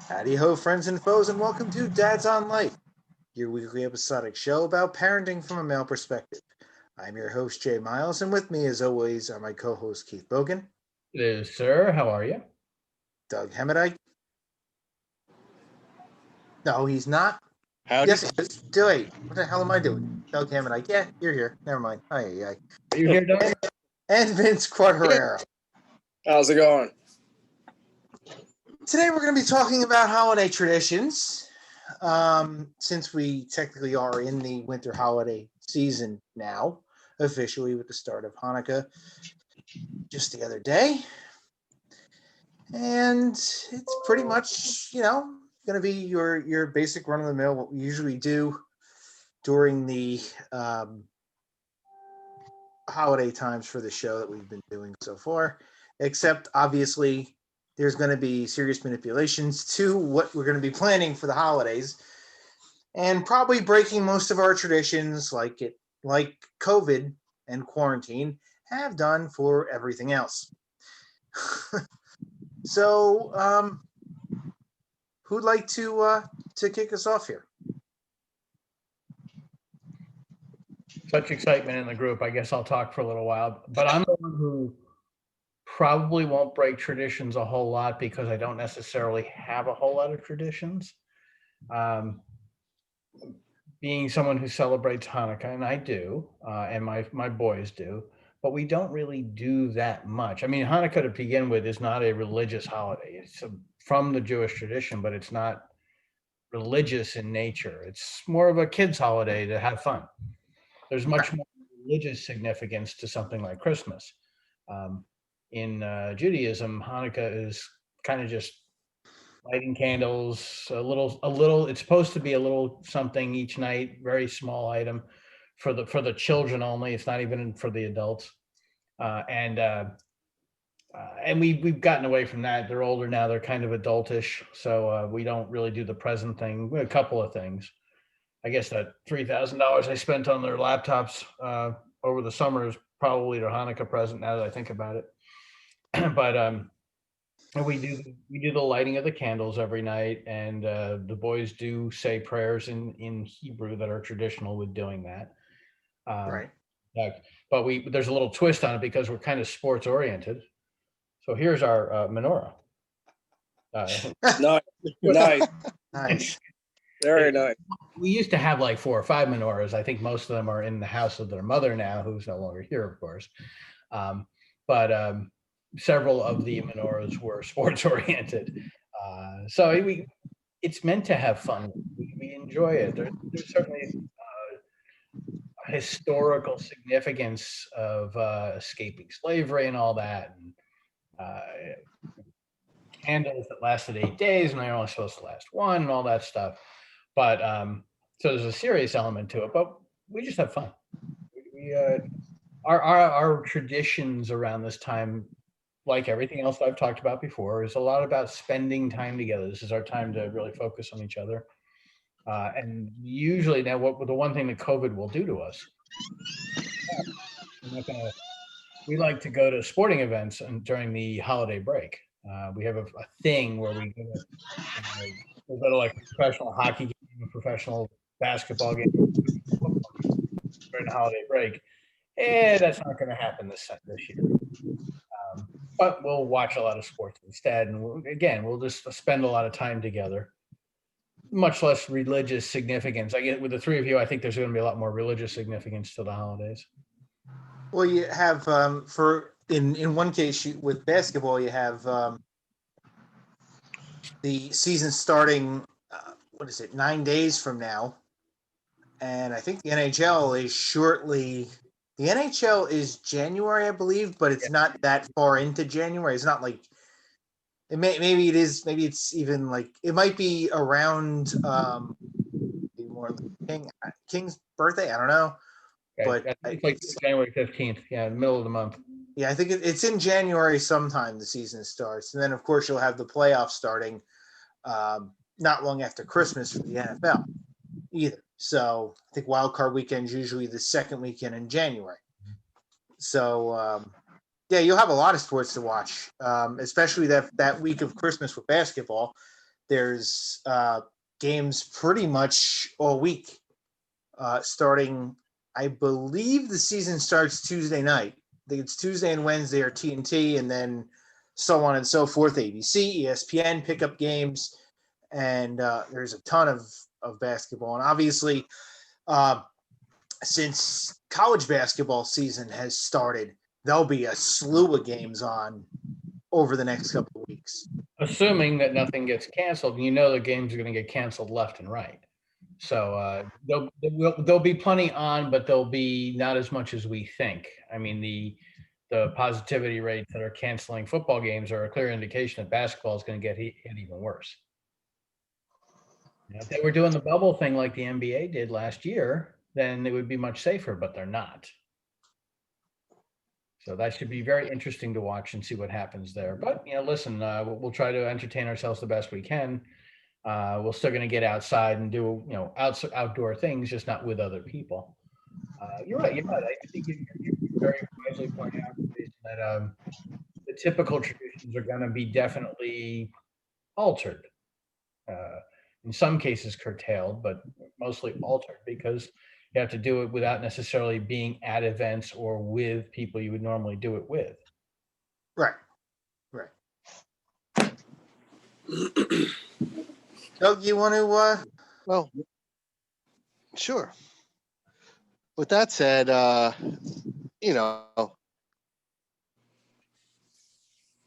Howdy ho, friends and foes, and welcome to Dad's on Life, your weekly episodic show about parenting from a male perspective. I'm your host, Jay Miles, and with me, as always, are my co host, Keith Bogan, It is, sir. How are you? Doug Hemedike. No, he's not. Howdy. Yes, he is. Wait, what the hell am I doing? Doug Hemedike. Yeah, you're here. Never mind. Aye. Are you here, Doug? And Vince Quadrarero. How's it going? Today, we're going to be talking about holiday traditions. Since we technically are in the winter holiday season now, officially with the start of Hanukkah just the other day. And it's pretty much, going to be your basic run of the mill, what we usually do during the holiday times for the show that we've been doing so far, except obviously there's going to be serious manipulations to what we're going to be planning for the holidays, and probably breaking most of our traditions like COVID and quarantine have done for everything else. So, who'd like to kick us off here? Such excitement in the group. I guess I'll talk for a little while. But I'm the one who probably won't break traditions a whole lot because I don't necessarily have a whole lot of traditions. Being someone who celebrates Hanukkah, and I do, and my boys do, but we don't really do that much. I mean, Hanukkah to begin with is not a religious holiday. It's from the Jewish tradition, but it's not religious in nature. It's more of a kid's holiday to have fun. There's much more religious significance to something like Christmas. In Judaism, Hanukkah is kind of just lighting candles, a little. It's supposed to be a little something each night, very small item for the children only. It's not even for the adults. And we've gotten away from that. They're older now; they're kind of adultish, so we don't really do the present thing. A couple of things. I guess that $3,000 I spent on their laptops over the summer is probably their Hanukkah present. Now that I think about it, but we do the lighting of the candles every night, and the boys do say prayers in Hebrew that are traditional with doing that. Right. But there's a little twist on it because we're kind of sports oriented. So here's our menorah. Nice. Very nice. We used to have like 4 or 5 menorahs. I think most of them are in the house of their mother now, who's no longer here, of course. But several of the menorahs were sports oriented. So it's meant to have fun. We enjoy it. There's certainly historical significance of escaping slavery and all that. And candles that lasted 8 days and they're only supposed to last 1 and all that stuff. But so there's a serious element to it, but we just have fun. Our traditions around this time, like everything else I've talked about before, is a lot about spending time together. This is our time to really focus on each other. And usually now, the one thing that COVID will do to us, we like to go to sporting events during the holiday break. We have a thing where we go to like a professional hockey game, a professional basketball game during the holiday break. And that's not going to happen this year. But we'll watch a lot of sports instead. And we'll just spend a lot of time together. Much less religious significance. I get with the 3 of you, I think there's going to be a lot more religious significance to the holidays. Well, you have in one case with basketball, you have the season starting. 9 days from now, and I think the NHL is shortly. The NHL is January, I believe, but it's not that far into January. It's not like it maybe it is. Maybe it's even like it might be around more King's birthday. I don't know. Okay. But it's like January 15th. Yeah, middle of the month. Yeah, I think it's in January sometime the season starts. And then, of course, you'll have the playoffs starting not long after Christmas for the NFL either. So I think wild card weekend is usually the second weekend in January. So, you'll have a lot of sports to watch, especially that week of Christmas with basketball. there's games pretty much all week, starting. I believe the season starts Tuesday night. I think it's Tuesday and Wednesday are TNT, and then so on and so forth. ABC, ESPN pick up games, and there's a ton of basketball. And obviously, since college basketball season has started, there'll be a slew of games on over the next couple of weeks. Assuming that nothing gets canceled, you know the games are going to get canceled left and right. So there'll be plenty on, but there'll be not as much as we think. I mean, the positivity rates that are canceling football games are a clear indication that basketball is going to get hit even worse. If they were doing the bubble thing like the NBA did last year, then it would be much safer, but they're not. So that should be very interesting to watch and see what happens there. But, listen, we'll try to entertain ourselves the best we can. We're still going to get outside and do, outdoor things, just not with other people. You're right. I think you very wisely point out that the typical traditions are going to be definitely altered. In some cases curtailed, but mostly altered because you have to do it without necessarily being at events or with people you would normally do it with. Right. Doug, you want to? Well, sure. With that said, We lost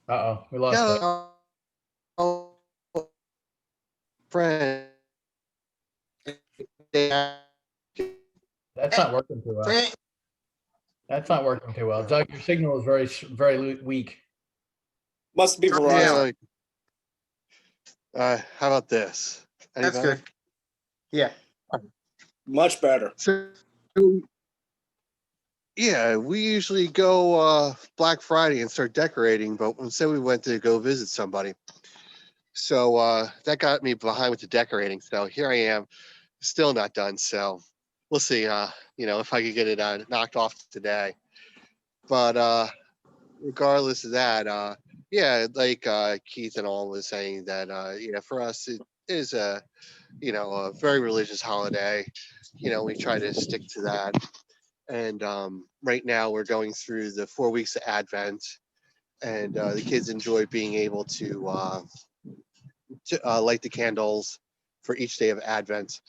that. Friend. That's not working too well. That's not working too well. Doug, your signal is very, very weak. Must be Verizon. How about this? Any That's better? good. Yeah. Much better. So, yeah, we usually go Black Friday and start decorating, but instead we went to go visit somebody. So that got me behind with the decorating. So here I am, still not done. So we'll see, if I could get it knocked off today. But regardless of that, like Keith and all was saying that, for us, it is a very religious holiday. We try to stick to that. And right now we're going through the 4 weeks of Advent, and the kids enjoy being able to light the candles for each day of Advent.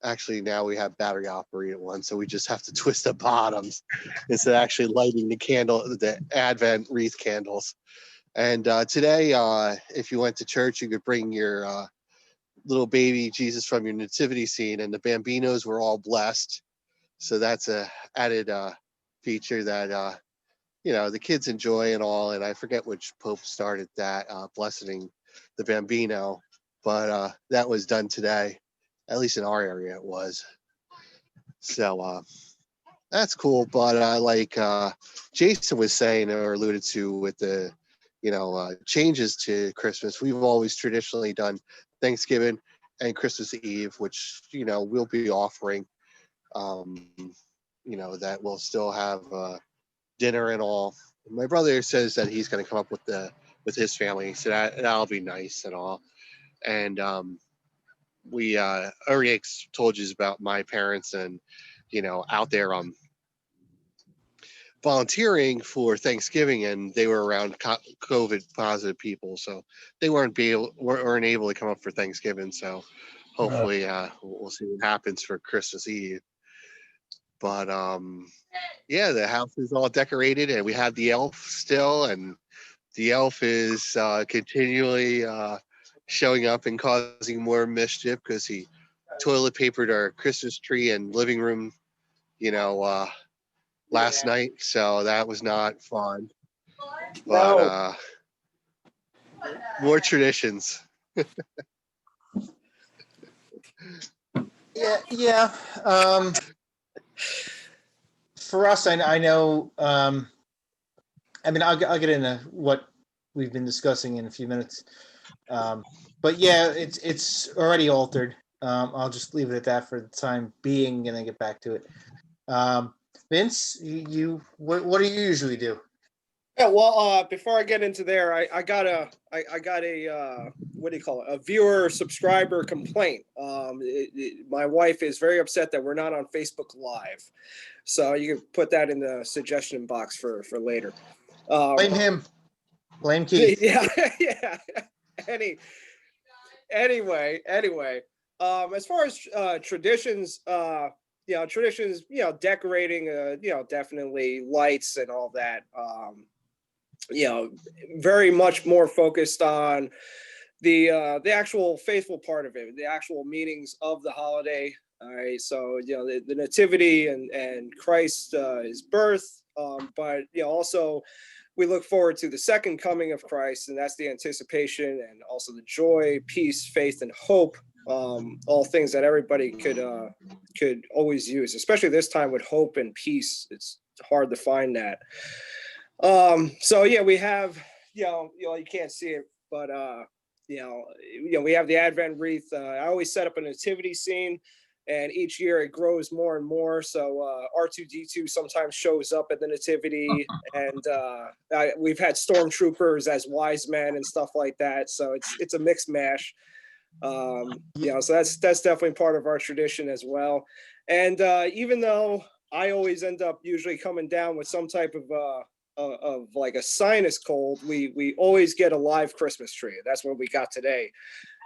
Actually, now we have battery operated ones, so we just have to twist the bottoms instead of actually lighting the Advent wreath candles. And today, if you went to church, you could bring your little baby Jesus from your nativity scene, and the Bambinos were all blessed. So that's a added feature that the kids enjoy and all. And I forget which pope started that blessing the Bambino, but that was done today. At least in our area, it was. So that's cool. But like Jason was saying or alluded to with the changes to Christmas, we've always traditionally done Thanksgiving and Christmas Eve, which we'll be offering. That we'll still have dinner and all. My brother says that he's going to come up with his family, so that'll be nice and all. And we already told you about my parents and out there volunteering for Thanksgiving, and they were around COVID positive people, so they weren't able to come up for Thanksgiving. So hopefully we'll see what happens for Christmas Eve. But the house is all decorated, and we have the elf still, and the elf is continually showing up and causing more mischief because he toilet papered our Christmas tree and living room, last night. So that was not fun. But more traditions. Yeah. For us, I know. I'll get into what we've been discussing in a few minutes. But yeah, it's already altered. I'll just leave it at that for the time being, and then get back to it. Vince, what do you usually do? Yeah, well, before I get into there, I got a what do you call it? A viewer subscriber complaint. My wife is very upset that we're not on Facebook Live, so you can put that in the suggestion box for later. Blame him. Blame Keith. Yeah, yeah. Anyway, as far as traditions, traditions, decorating, definitely lights and all that. Very much more focused on the actual faithful part of it, the actual meanings of the holiday. All right, so the nativity and Christ, his birth, but also we look forward to the second coming of Christ, and that's the anticipation and also the joy, peace, faith, and hope. All things that everybody could always use, especially this time with hope and peace. It's hard to find that. So yeah, we have you can't see it, but we have the Advent wreath. I always set up a nativity scene, and each year it grows more and more. So R2D2 sometimes shows up at the nativity, and we've had stormtroopers as wise men and stuff like that. So it's a mixed mash. So that's definitely part of our tradition as well. And even though I always end up usually coming down with some type of like a sinus cold, we always get a live Christmas tree. That's what we got today.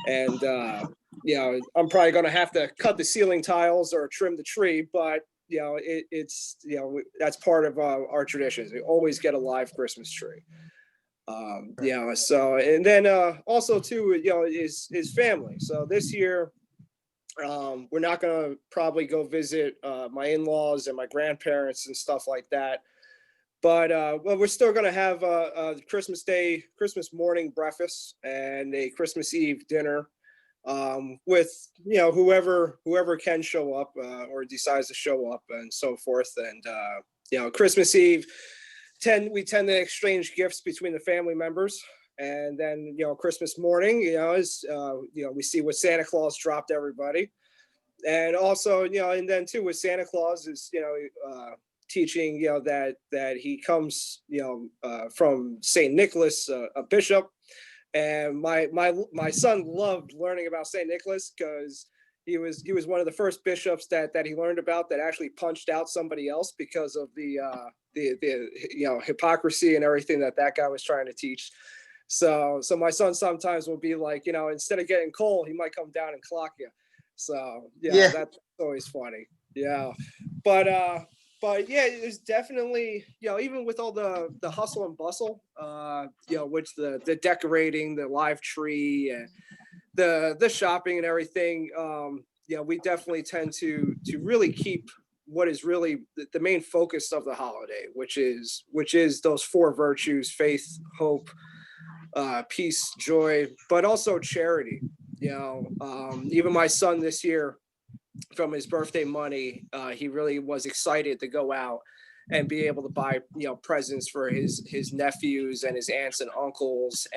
And I'm probably going to have to cut the ceiling tiles or trim the tree, but it's that's part of our traditions. We always get a live Christmas tree. So, and then also too, is family. So this year, we're not going to probably go visit my in-laws and my grandparents and stuff like that. But well, we're still going to have a Christmas morning breakfast and a Christmas Eve dinner with whoever can show up or decides to show up and so forth. And Christmas Eve, we tend to exchange gifts between the family members. And then Christmas morning, we see what Santa Claus dropped everybody. And also and then too with Santa Claus is teaching that he comes from Saint Nicholas, a bishop. And my son loved learning about Saint Nicholas because he was one of the first bishops that he learned about that actually punched out somebody else because of the hypocrisy and everything that guy was trying to teach. So my son sometimes will be like, instead of getting coal, he might come down and clock you. So yeah, that's always funny. Yeah, but yeah, it's definitely even with all the hustle and bustle, which the decorating, the live tree, and the shopping and everything, we definitely tend to really keep what is really the main focus of the holiday, which is those four virtues: faith, hope, peace, joy, but also charity. Even my son this year, from his birthday money, he really was excited to go out and be able to buy presents for his nephews and his aunts and uncles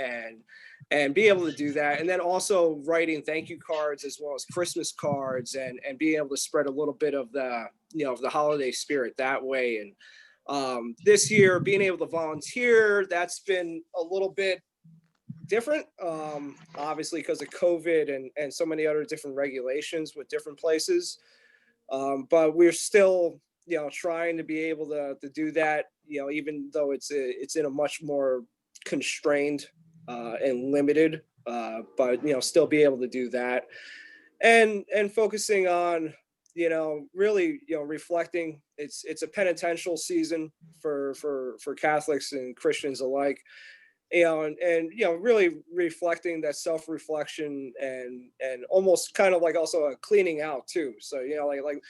and be able to do that, and then also writing thank you cards as well as Christmas cards and being able to spread a little bit of the of the holiday spirit that way. And this year being able to volunteer, that's been a little bit different, obviously because of COVID and so many other different regulations with different places, but we're still trying to be able to do that, even though it's in a much more constrained and limited, but still be able to do that and focusing on really reflecting. It's a penitential season for Catholics and Christians alike, and really reflecting that self-reflection and almost kind of like also a cleaning out too. So like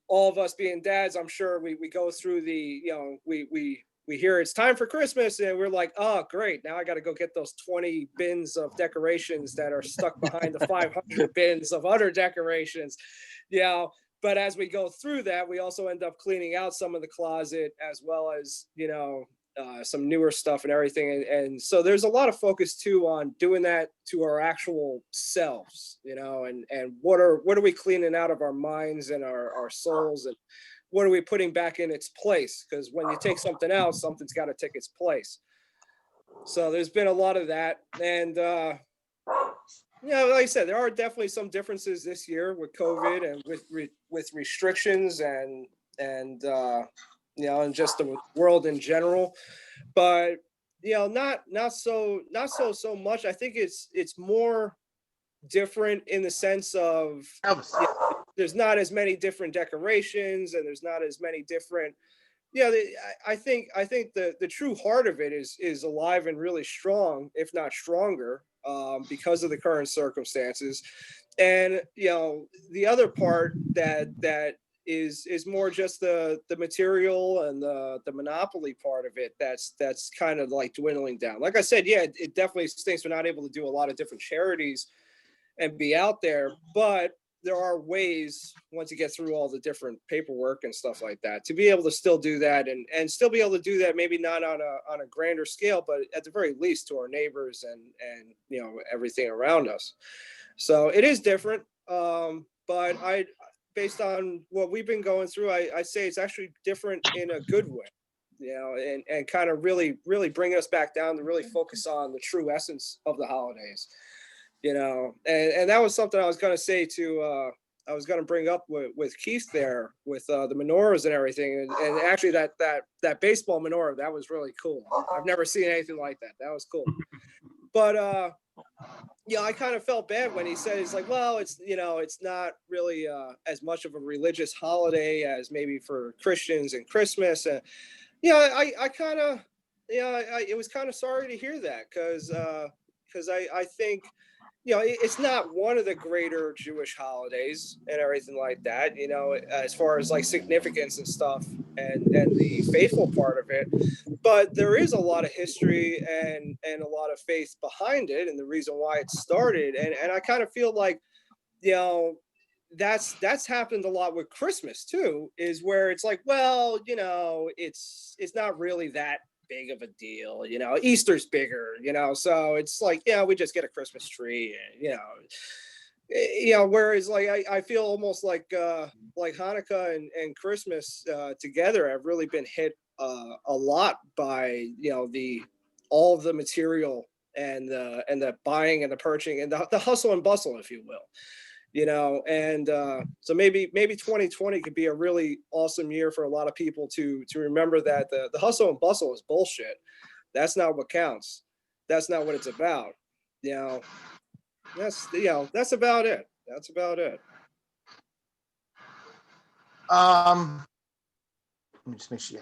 all of us being dads, I'm sure we go through the we hear it's time for Christmas and we're like, oh great, now I got to go get those 20 bins of decorations that are stuck behind the 500 bins of other decorations. But as we go through that, we also end up cleaning out some of the closet as well as some newer stuff and everything, and so there's a lot of focus too on doing that to our actual selves, and what are we cleaning out of our minds and our souls, and what are we putting back in its place, because when you take something out, something's got to take its place. So there's been a lot of that. And, like I said, there are definitely some differences this year with COVID and with restrictions and and just the world in general. But not so much. I think it's more different in the sense of there's not as many different decorations and there's not as many different. I think the true heart of it is alive and really strong, if not stronger, because of the current circumstances. And the other part that is more just the material and the monopoly part of it that's kind of like dwindling down. Like I said, yeah, it definitely stinks we're not able to do a lot of different charities and be out there, but there are ways once you get through all the different paperwork and stuff like that to be able to still do that and still be able to do that, maybe not on a grander scale, but at the very least to our neighbors and everything around us. So it is different. But based on what we've been going through, I say it's actually different in a good way, and kind of really, really bring us back down to really focus on the true essence of the holidays. And that was something I was going to say I was going to bring up with Keith there with the menorahs and everything. And actually that baseball menorah, that was really cool. I've never seen anything like that. That was cool. But, I kind of felt bad when he said, he's like, well, it's not really as much of a religious holiday as maybe for Christians and Christmas. And, I kind of, it was kind of sorry to hear that because I think, it's not one of the greater Jewish holidays and everything like that, as far as like significance and stuff and the faithful part of it. But there is a lot of history and a lot of faith behind it and the reason why it started. And I kind of feel like, that's happened a lot with Christmas too, is where it's like, well, it's not really that big of a deal, Easter's bigger, so it's like, we just get a Christmas tree and whereas like I feel almost like Hanukkah and Christmas together have really been hit a lot by the all of the material and the buying and the purchasing and the hustle and bustle, if you will. And so maybe 2020 could be a really awesome year for a lot of people to remember that the hustle and bustle is bullshit. That's not what counts. That's not what it's about. That's about it. That's about it. Let me just make sure.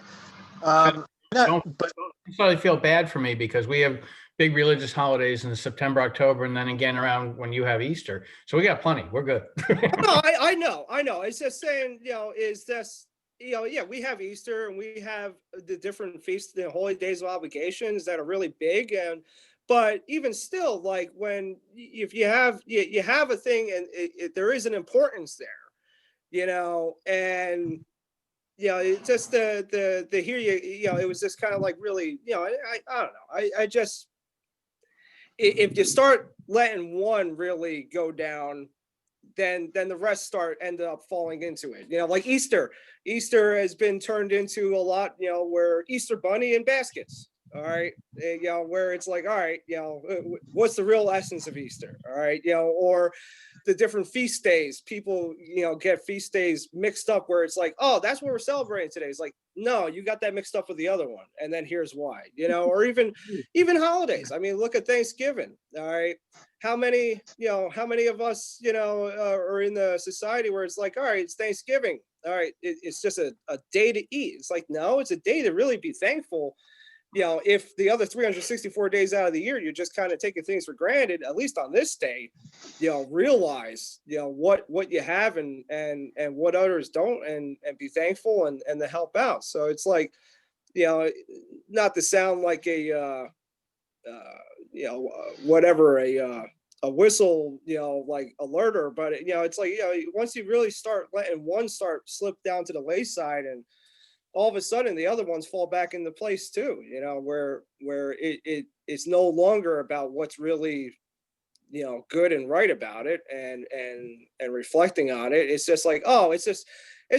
Don't necessarily feel bad for me because we have big religious holidays in September, October, and then again around when you have Easter. So we got plenty. We're good. No, I know. It's just saying, is this, we have Easter and we have the different feasts, the holy days of obligations that are really big. But even still, like if you have a thing and there is an importance there, and it's just the hear it was just kind of like really, I don't know. I just, if you start letting one really go down, then the rest end up falling into it. Like Easter has been turned into a lot, where Easter bunny and baskets. All right. Where it's like, all right, what's the real essence of Easter? All right. Or the different feast days, people, get feast days mixed up where it's like, oh, that's what we're celebrating today. It's like, no, you got that mixed up with the other one. And then here's why, or even holidays. I mean, look at Thanksgiving. All right. How many of us, are in the society where it's like, all right, it's Thanksgiving. All right. It's just a day to eat. It's like, no, it's a day to really be thankful. If the other 364 days out of the year, you're just kind of taking things for granted, at least on this day, realize, what you have and what others don't and be thankful and to help out. So it's like, not to sound like a whistle, like alerter, but it's like, once you really start letting one slip down to the wayside and all of a sudden the other ones fall back into place too, where it's no longer about what's really, good and right about it and reflecting on it. It's just like, oh, it's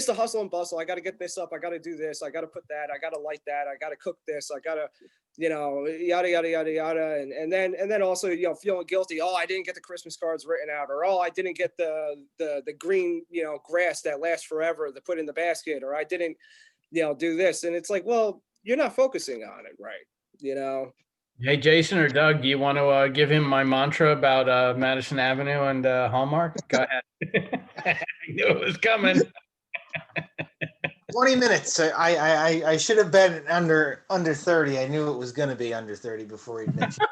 the hustle and bustle. I got to get this up. I got to do this. I got to put that. I got to light that. I got to cook this. I got to yada yada yada yada, and then also feeling guilty. Oh, I didn't get the Christmas cards written out, or oh, I didn't get the green grass that lasts forever to put in the basket, or I didn't do this, and it's like, well, you're not focusing on it right. Hey, Jason or Doug, do you want to give him my mantra about Madison Avenue and Hallmark? Go ahead. I knew it was coming. 20 minutes. I should have been under 30. I knew it was going to be under 30 before he mentioned.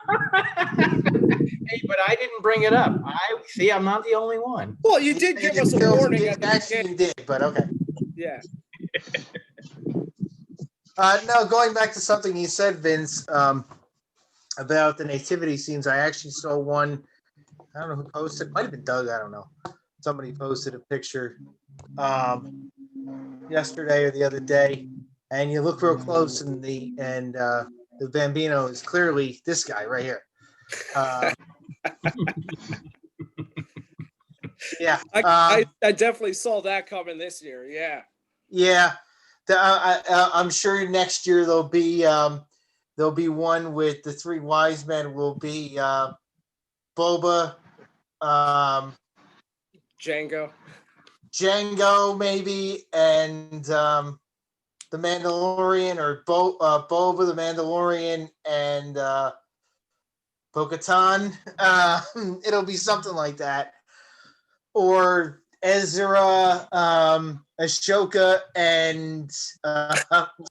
Hey, but I didn't bring it up. I'm not the only one. Well, you did give us a warning at the Actually, you did, but okay. Yeah. No, going back to something you said, Vince, about the nativity scenes. I actually saw one. I don't know who posted. Might have been Doug. I don't know. Somebody posted a picture yesterday or the other day, and you look real close, and the Bambino is clearly this guy right here. Yeah, I definitely saw that coming this year. Yeah. Yeah, I'm sure next year there'll be one with the three wise men. Will be Boba, Django maybe, and the Mandalorian, or Boba the Mandalorian, and Bo-Katan. It'll be something like that, or Ezra, Ashoka, and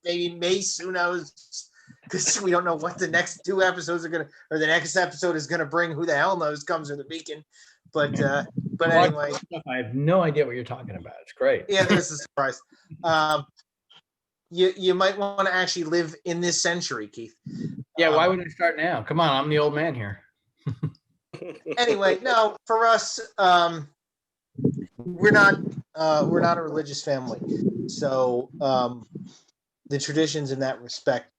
maybe Mace. Who knows? Because we don't know what the next two episodes are gonna, or the next episode is gonna bring. Who the hell knows? Comes with the beacon. But anyway, I have no idea what you're talking about. It's great. Yeah, there's a surprise. You might want to actually live in this century, Keith. Yeah, why would I start now? Come on, I'm the old man here. Anyway, no, for us, we're not a religious family, so the traditions in that respect,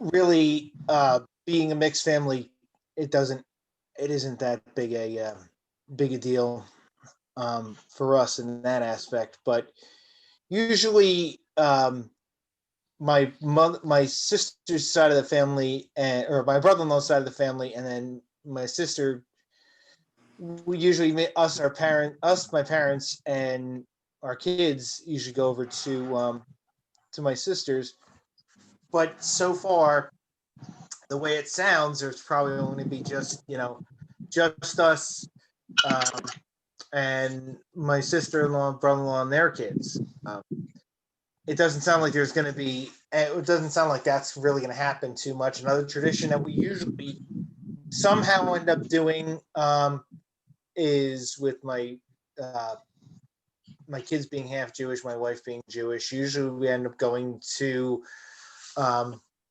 really, being a mixed family, it isn't that big a deal for us in that aspect. But usually, my sister's side of the family, or my brother-in-law's side of the family, and then my sister, we usually my parents and our kids usually go over to my sister's. But so far, the way it sounds, there's probably only be just us, and my sister-in-law, brother-in-law, and their kids. It doesn't sound like there's going to be. It doesn't sound like that's really going to happen too much. Another tradition that we usually somehow end up doing is with my kids being half Jewish, my wife being Jewish. Usually, we end up going to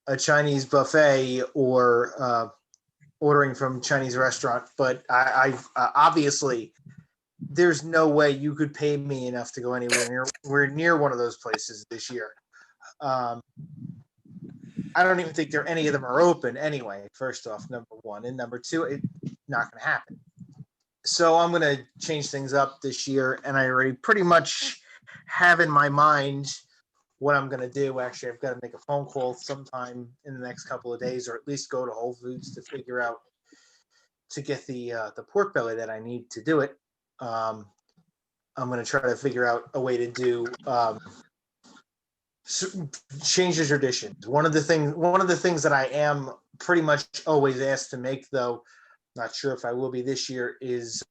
a Chinese buffet or ordering from a Chinese restaurant. But I obviously, there's no way you could pay me enough to go anywhere near one of those places this year. I don't even think any of them are open anyway. First off, number one, and number two, it's not going to happen. So I'm going to change things up this year, and I already pretty much have in my mind what I'm going to do. Actually, I've got to make a phone call sometime in the next couple of days, or at least go to Whole Foods to figure out to get the pork belly that I need to do it. I'm going to try to figure out a way to do change the traditions. One of the things that I am pretty much always asked to make, though not sure if I will be this year, is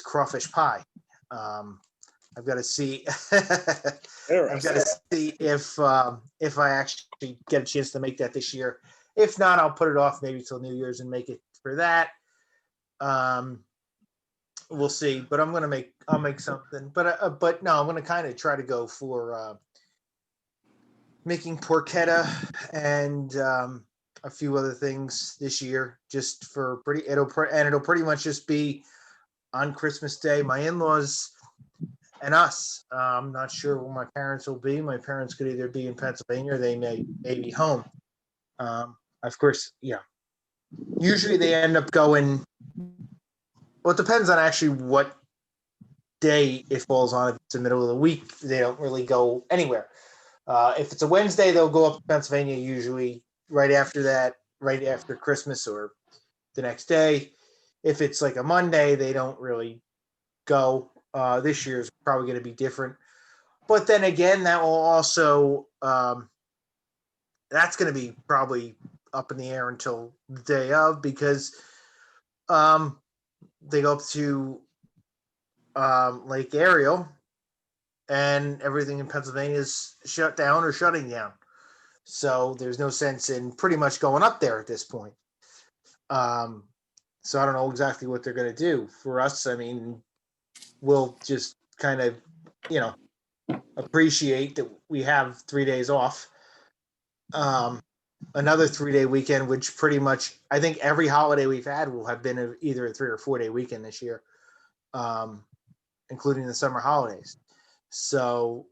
crawfish pie. I've got to see. I've got to see if I actually get a chance to make that this year. If not, I'll put it off maybe till New Year's and make it for that. We'll see. But I'll make something. But no, I'm going to kind of try to go for making porchetta and a few other things this year, just for it'll pretty much just be on Christmas Day. My in-laws and us. I'm not sure where my parents will be. My parents could either be in Pennsylvania or they may be home. Of course, yeah. Usually they end up going. Well, it depends on actually what day it falls on. If it's the middle of the week, they don't really go anywhere. If it's a Wednesday, they'll go up to Pennsylvania usually right after that, right after Christmas or the next day. If it's like a Monday, they don't really go. This year is probably going to be different. But then again, that will also that's going to be probably up in the air until the day of because um, they go up to Lake Ariel and everything in Pennsylvania is shut down or shutting down. So there's no sense in pretty much going up there at this point. So I don't know exactly what they're going to do for us. I mean, we'll just kind of, you know, appreciate that we have 3 days off. Another 3-day weekend, which pretty much I think every holiday we've had will have been either a 3 or 4-day weekend this year, including the summer holidays. So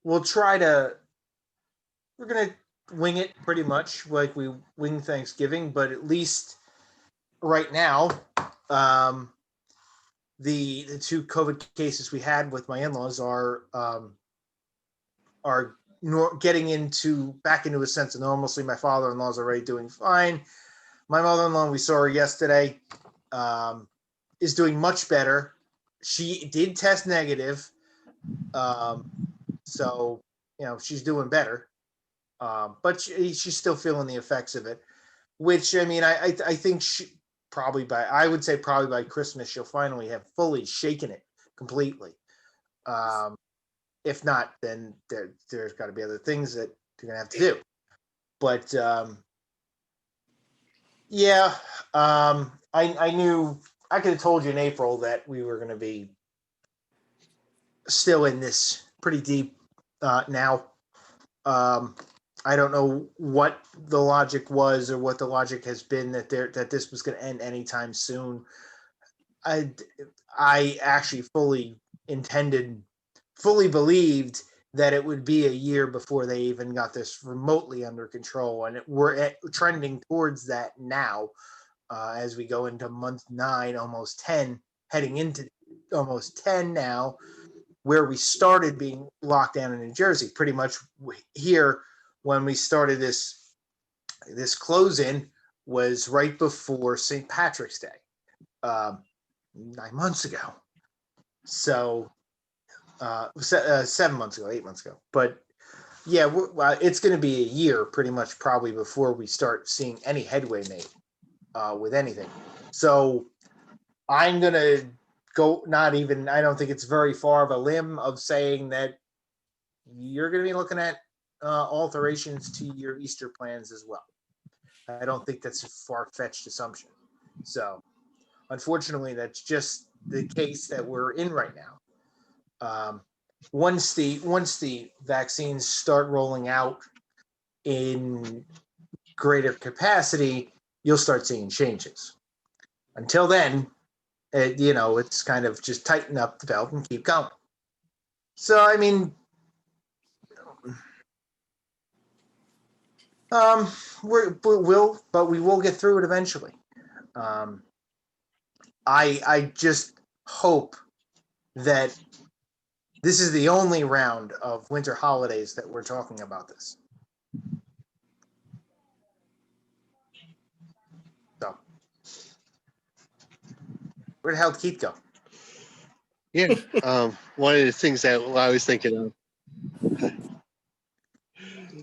we'll try to. We're gonna wing it pretty much like we wing Thanksgiving, but at least right now, the 2 COVID cases we had with my in-laws are getting back into a sense of normalcy. My father-in-law is already doing fine. My mother-in-law, we saw her yesterday, is doing much better. She did test negative, so she's doing better. But she's still feeling the effects of it. Which I mean, I think I would say probably by Christmas she'll finally have fully shaken it completely. If not, then there's got to be other things that you're gonna have to do. But yeah, I knew I could have told you in April that we were gonna be still in this pretty deep now. I don't know what the logic was or what the logic has been that this was going to end anytime soon. I actually fully believed that it would be a year before they even got this remotely under control, and we're trending towards that now as we go into month 9, almost 10, heading into almost 10 now, where we started being locked down in New Jersey. Pretty much here when we started this close-in was right before St. Patrick's Day, 9 months ago. So 7 months ago, 8 months ago. But yeah, it's going to be a year pretty much probably before we start seeing any headway made with anything. So I'm going to go, I don't think it's very far of a limb of saying that you're going to be looking at alterations to your Easter plans as well. I don't think that's a far-fetched assumption. So unfortunately, that's just the case that we're in right now. Once the vaccines start rolling out in greater capacity, you'll start seeing changes. Until then, it's kind of just tighten up the belt and keep going. So, I mean, we will get through it eventually. I just hope that this is the only round of winter holidays that we're talking about this. So, where the hell did Keith go? Yeah. One of the things that I was thinking of.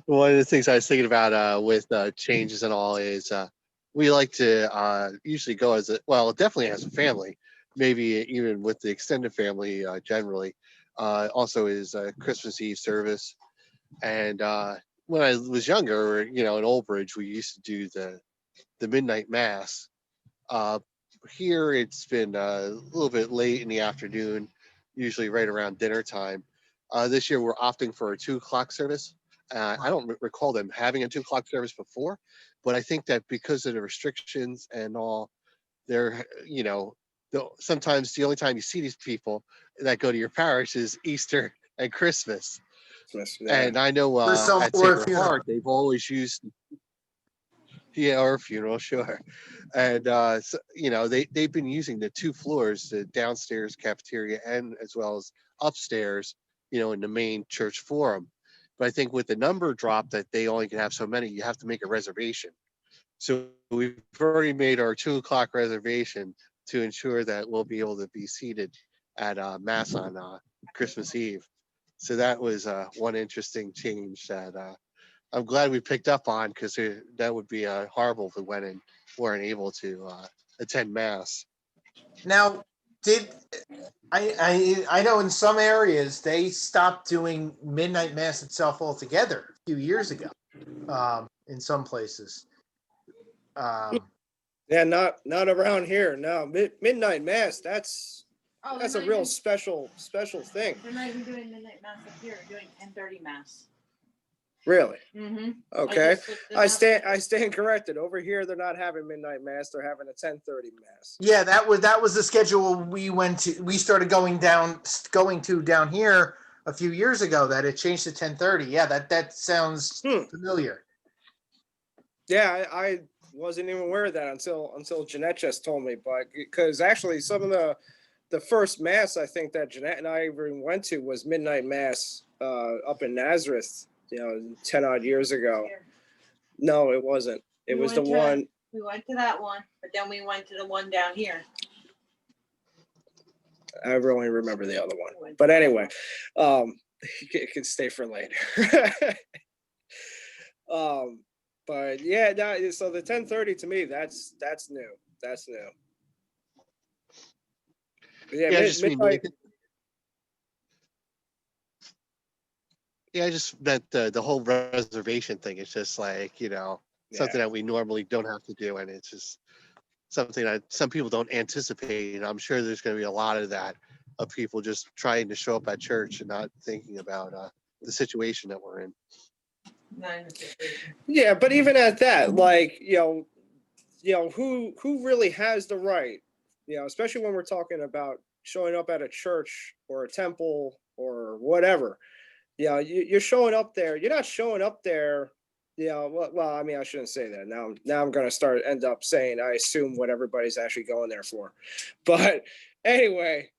One of the things I was thinking about with changes and all is we like to usually go definitely as a family, maybe even with the extended family generally. Also is Christmas Eve service. And when I was younger, in Old Bridge, we used to do the midnight mass. Here it's been a little bit late in the afternoon, usually right around dinner time. This year we're opting for a 2:00 service. I don't recall them having a 2:00 service before, but I think that because of the restrictions and all, they're, sometimes the only time you see these people that go to your parish is Easter and Christmas. And I know at Sacred Heart, they've always used, or a funeral, sure. And, they've been using the 2 floors, the downstairs cafeteria and as well as upstairs, in the main church forum. But I think with the number drop that they only can have so many, you have to make a reservation. So we've already made our 2 o'clock reservation to ensure that we'll be able to be seated at Mass on Christmas Eve. So that was one interesting change that I'm glad we picked up on, because that would be horrible if we went and weren't able to attend Mass. Now, did I know in some areas they stopped doing midnight mass itself altogether a few years ago. In some places. Yeah, not around here. No, midnight mass. That's Oh, a they're not real even- special thing. They're not even doing midnight mass up here. They're doing 10:30 mass. Really? Mm-hmm. Okay. I stand corrected. Over here, they're not having midnight mass. They're having a 10:30 mass. Yeah, that was the schedule we started going to down here a few years ago, that it changed to 10:30. Yeah, that sounds familiar. Yeah, I wasn't even aware of that until Jeanette just told me. But because actually some of the first mass I think that Jeanette and I even went to was midnight mass up in Nazareth, 10 odd years ago. No, it wasn't. It was the one. We went to that one, but then we went to the one down here. I really remember the other one. But anyway, it can stay for later. But yeah, no, so the 10:30 to me, that's new. That's new. But yeah, I just midnight. I just meant the whole reservation thing. It's just like, something that we normally don't have to do, and it's just something that some people don't anticipate. And I'm sure there's going to be a lot of that, of people just trying to show up at church and not thinking about the situation that we're in. Yeah, but even at that, like, who really has the right, especially when we're talking about showing up at a church or a temple or whatever, you're showing up there. You're not showing up there. Well, I mean, I shouldn't say that. Now I'm going to end up saying I assume what everybody's actually going there for. But anyway,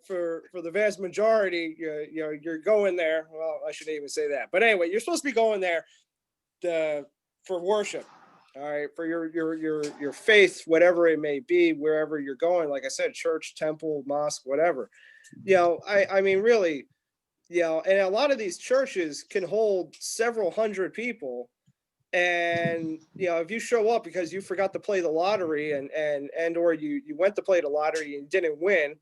for the vast majority, you're going there. Well, I shouldn't even say that. But anyway, you're supposed to be going there for worship. All right, for your faith, whatever it may be, wherever you're going. Like I said, church, temple, mosque, whatever. I mean, really, and a lot of these churches can hold several hundred people. And if you show up because you forgot to play the lottery and or you went to play the lottery and didn't win,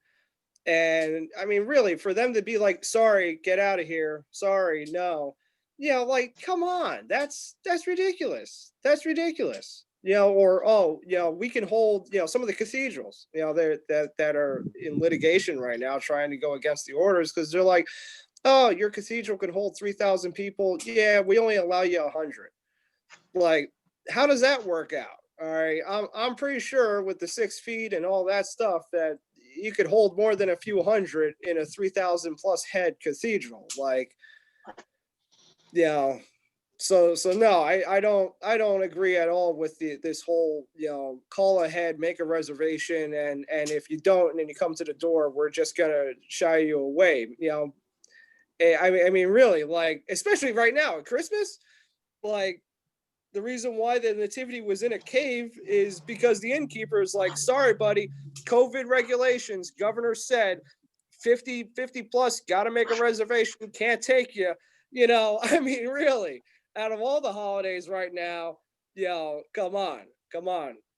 and I mean, really, for them to be like, sorry, get out of here, sorry, no, like, come on, that's ridiculous. That's ridiculous. Or we can hold some of the cathedrals that are in litigation right now trying to go against the orders, because they're like, oh, your cathedral can hold 3,000 people. Yeah, we only allow you 100. Like, how does that work out? All right, I'm pretty sure with the 6 feet and all that stuff that you could hold more than a few hundred in a 3,000 plus head cathedral. Like, so no, I don't agree at all with this whole call ahead, make a reservation, and if you don't and then you come to the door, we're just gonna shy you away. I mean, really, like, especially right now at Christmas, like, the reason why the nativity was in a cave is because the innkeeper is like, sorry, buddy, COVID regulations, governor said 50 plus, got to make a reservation, can't take you. I mean, really, out of all the holidays right now, come on.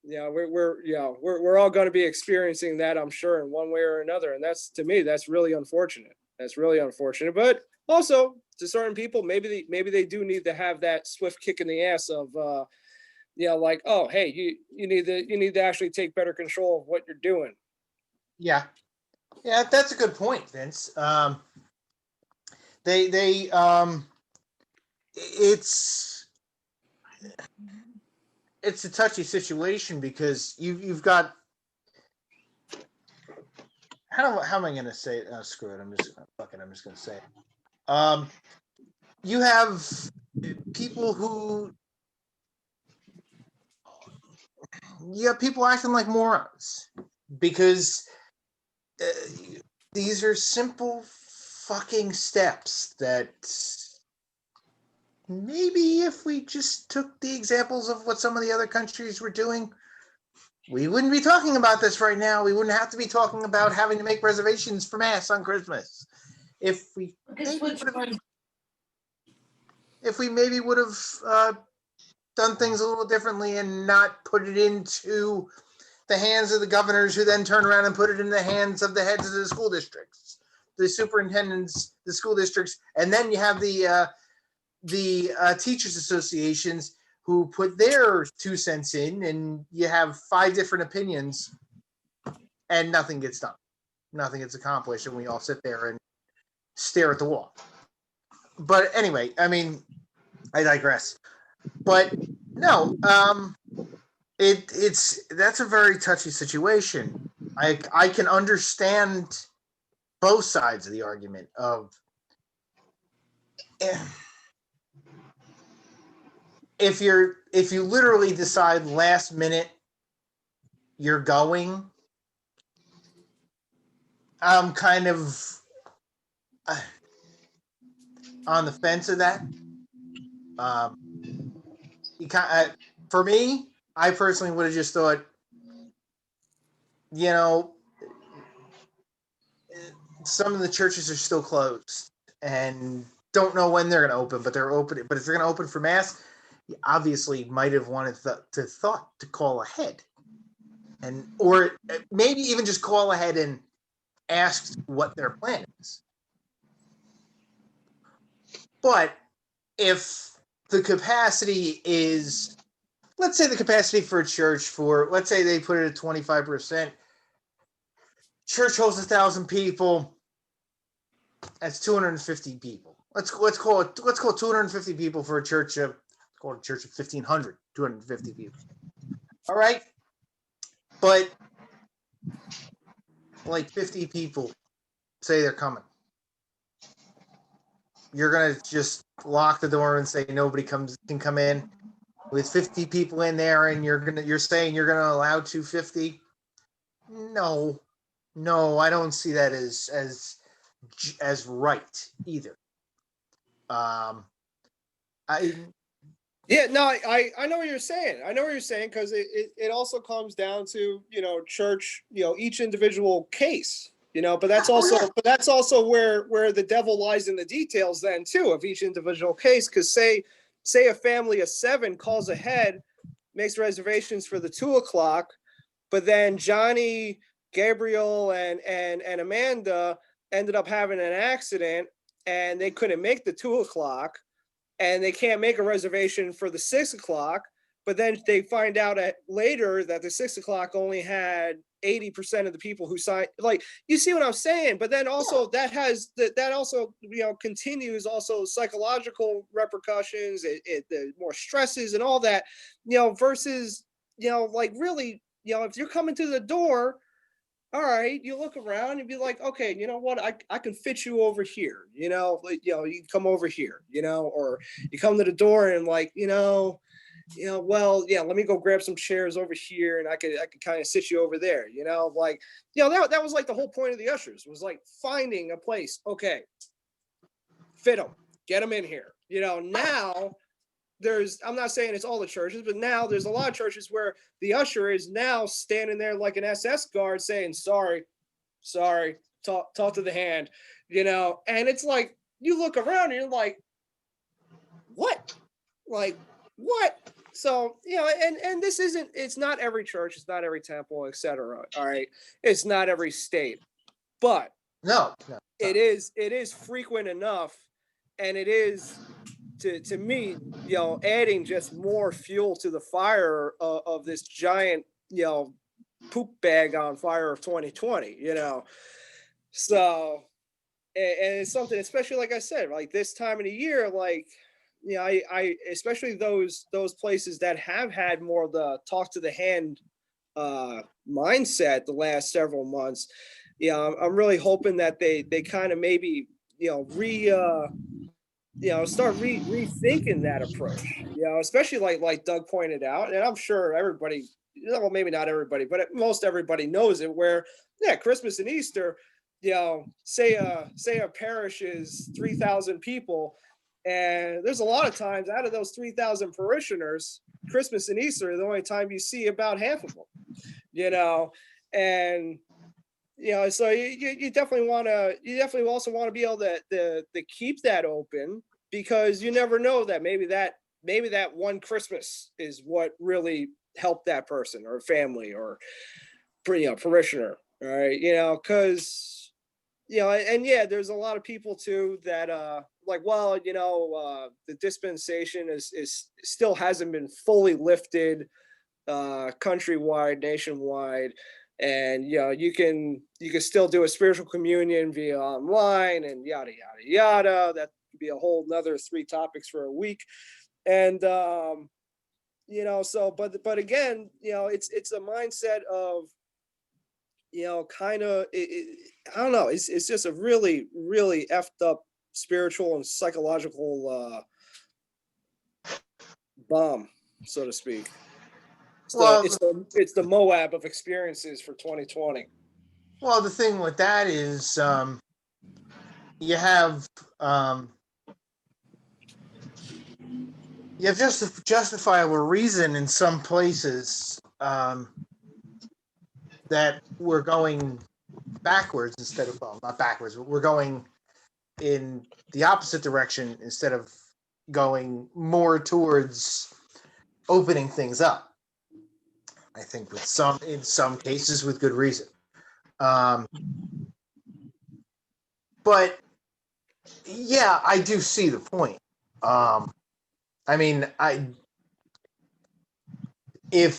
We're all going to be experiencing that, I'm sure, in one way or another. And that's, to me, that's really unfortunate. That's really unfortunate. But also, to certain people, maybe they do need to have that swift kick in the ass of, like, oh, hey, you need to actually take better control of what you're doing. Yeah, that's a good point, Vince. It's a touchy situation because you've got, how am I going to say it? Oh, screw it. I'm just going to say it. You have people acting like morons because these are simple fucking steps that maybe if we just took the examples of what some of the other countries were doing, we wouldn't be talking about this right now. We wouldn't have to be talking about having to make reservations for Mass on Christmas. If we maybe would have done things a little differently and not put it into the hands of the governors, who then turn around and put it in the hands of the heads of the school districts, the superintendents, the school districts, and then you have the teachers associations who put their 2 cents in, and you have 5 different opinions, and nothing gets done. Nothing gets accomplished, and we all sit there and stare at the wall. But anyway, I mean, I digress. But no, that's a very touchy situation. I can understand both sides of the argument of if you literally decide last minute you're going, I'm kind of on the fence of that. For me, I personally would have just thought, some of the churches are still closed and don't know when they're going to open, but they're open. But if they're going to open for Mass, you obviously might have wanted to call ahead, or maybe even just call ahead and ask what their plan is. But if the capacity is, let's say the capacity for a church let's say they put it at 25%, church holds 1,000 people, that's 250 people. Let's call it 250 people for a church of 1,500, 250 people. All right. But like 50 people say they're coming. You're going to just lock the door and say nobody can come in with 50 people in there, and you're saying you're going to allow 250? No, I don't see that as right either. I know what you're saying. Because it also comes down to, church, each individual case, but that's also where the devil lies in the details then too of each individual case. Because say a family of 7 calls ahead, makes reservations for the 2:00, but then Johnny, Gabriel, and Amanda ended up having an accident and they couldn't make the 2:00, and they can't make a reservation for the 6:00, but then they find out later that the 6:00 only had 80% of the people who signed. Like, you see what I'm saying? But then also that also continues also psychological repercussions, the more stresses and all that, versus like really, if you're coming to the door, all right, you look around and be like, okay, you know what? I can fit you over here, you can come over here, or you come to the door and like, well, yeah, let me go grab some chairs over here and I could kind of sit you over there, that was like the whole point of the ushers, was like finding a place. Okay, fit them, get them in here. Now I'm not saying it's all the churches, but now there's a lot of churches where the usher is now standing there like an SS guard saying, sorry, talk to the hand, and it's like, you look around and you're like, what? Like, what? So, and this it's not every church, it's not every temple, etc. All right. It's not every state, but no. It is frequent enough, and it is, to me, adding just more fuel to the fire of this giant, poop bag on fire of 2020, So, and it's something, especially like I said, like this time of the year, like, I especially those places that have had more of the talk to the hand mindset the last several months. I'm really hoping that they kind of maybe, start rethinking that approach, especially like Doug pointed out, and I'm sure everybody, well, maybe not everybody, but most everybody knows it, where, yeah, Christmas and Easter, say a parish is 3,000 people, And there's a lot of times out of those 3,000 parishioners, Christmas and Easter are the only time you see about half of them, and so you definitely also want to be able to keep that open, because you never know that maybe that one Christmas is what really helped that person or family or parishioner, all right, because and yeah, there's a lot of people too that the dispensation is still hasn't been fully lifted countrywide, nationwide, and you can still do a spiritual communion via online and yada yada yada. That could be a whole nother 3 topics for a week. And but again, it's a mindset of kind of I don't know, it's just a really really effed up spiritual and psychological bomb, so to speak. It's the Moab of experiences for 2020. Well, the thing with that is you have just a justifiable reason in some places that we're going backwards instead of, well, not backwards, but we're going in the opposite direction instead of going more towards opening things up. I think in some cases with good reason. But yeah, I do see the point. I mean, if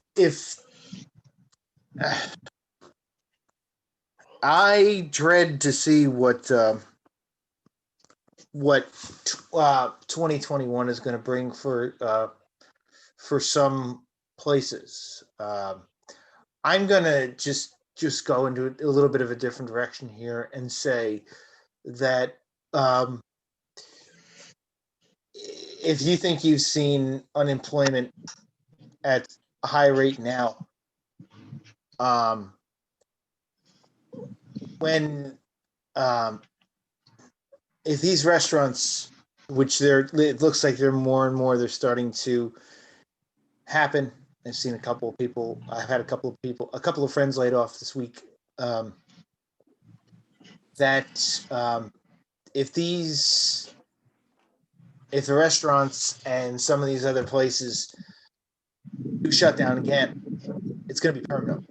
I dread to see what 2021 is going to bring for some places. I'm going to just go into a little bit of a different direction here and say that if you think you've seen unemployment at a high rate now, when if these restaurants, which it looks like they're more and more, they're starting to happen. I've seen a couple of people. I've had a couple of friends laid off this week. If the restaurants and some of these other places do shut down again, it's going to be permanent,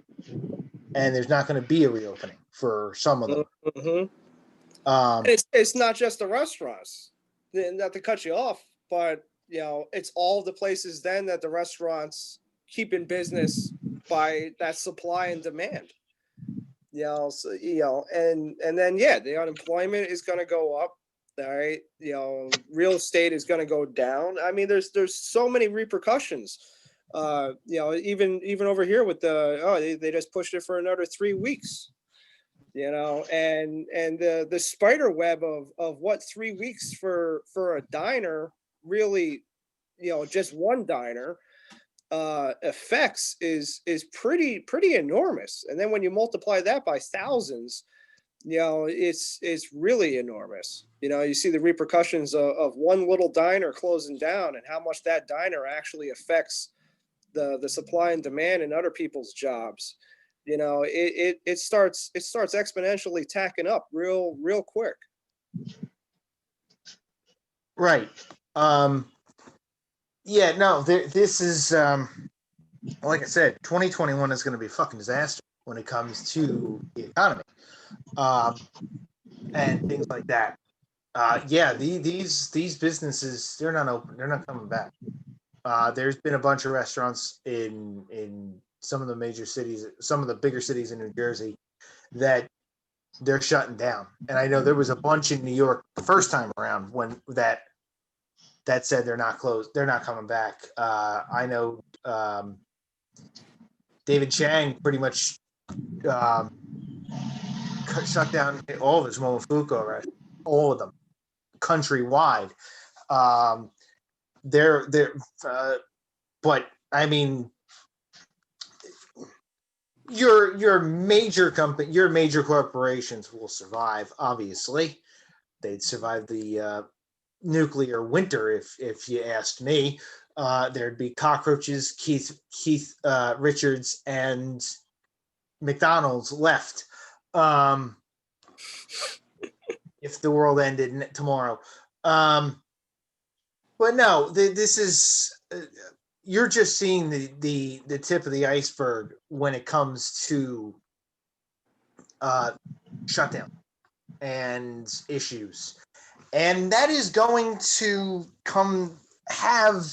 and there's not going to be a reopening for some of them. Mm-hmm. It's not just the restaurants. Not to cut you off, but it's all the places then that the restaurants keep in business by that supply and demand. And then the unemployment is going to go up. All right, real estate is going to go down. I mean, there's so many repercussions. Even over here with they just pushed it for another 3 weeks. And the spider web of what 3 weeks for a diner really, just one diner effects is pretty enormous. And then when you multiply that by thousands, it's really enormous. You see the repercussions of one little diner closing down and how much that diner actually affects the supply and demand in other people's jobs. It starts exponentially tacking up real quick. Right. This is like I said, 2021 is going to be a fucking disaster when it comes to the economy and things like that. These businesses, they're not open. They're not coming back. There's been a bunch of restaurants in some of the major cities, some of the bigger cities in New Jersey, that they're shutting down. And I know there was a bunch in New York the first time around when that said they're not closed, they're not coming back. I know David Chang pretty much shut down all of his Momofuku restaurants, all of them, countrywide. But I mean, your major company, your major corporations will survive. Obviously, they'd survive the nuclear winter, if you asked me. There'd be cockroaches, Keith Richards, and McDonald's left. If the world ended tomorrow. But no, this is you're just seeing the tip of the iceberg when it comes to shutdown and issues, and that is going to have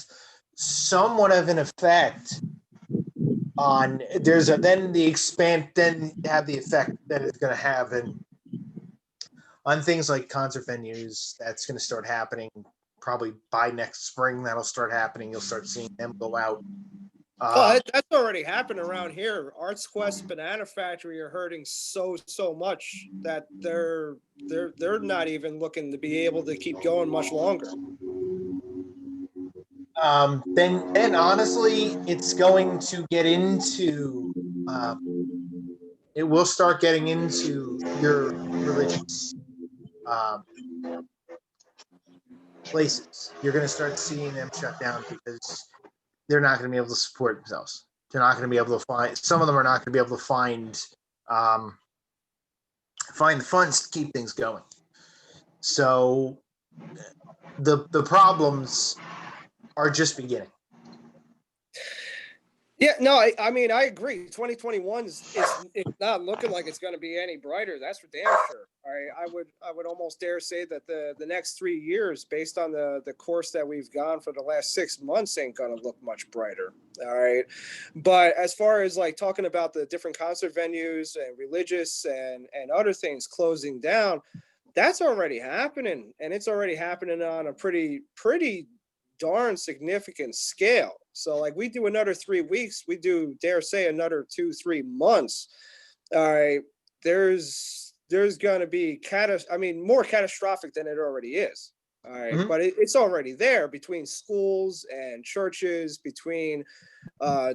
somewhat of an effect on then have the effect that it's going to have on things like concert venues. That's going to start happening probably by next spring. That'll start happening. You'll start seeing them go out. That's already happened around here. Arts Quest, Banana Factory are hurting so much that they're not even looking to be able to keep going much longer. Then honestly, it's going to get into. It will start getting into your religious places. You're going to start seeing them shut down because they're not going to be able to support themselves. They're not going to be able to find. Some of them are not going to be able to find the funds to keep things going. So the problems are just beginning. Yeah, no, I mean, I agree. 2021 is not looking like it's going to be any brighter. That's for damn sure. All right, I would almost dare say that the next 3 years, based on the course that we've gone for the last 6 months, ain't going to look much brighter. All right, but as far as like talking about the different concert venues and religious and other things closing down, that's already happening, and it's already happening on a pretty darn significant scale. So like we do another 3 weeks, we do dare say another 2-3 months. All right, there's going to be more catastrophic than it already is. All right, Mhm. but it's already there between schools and churches, between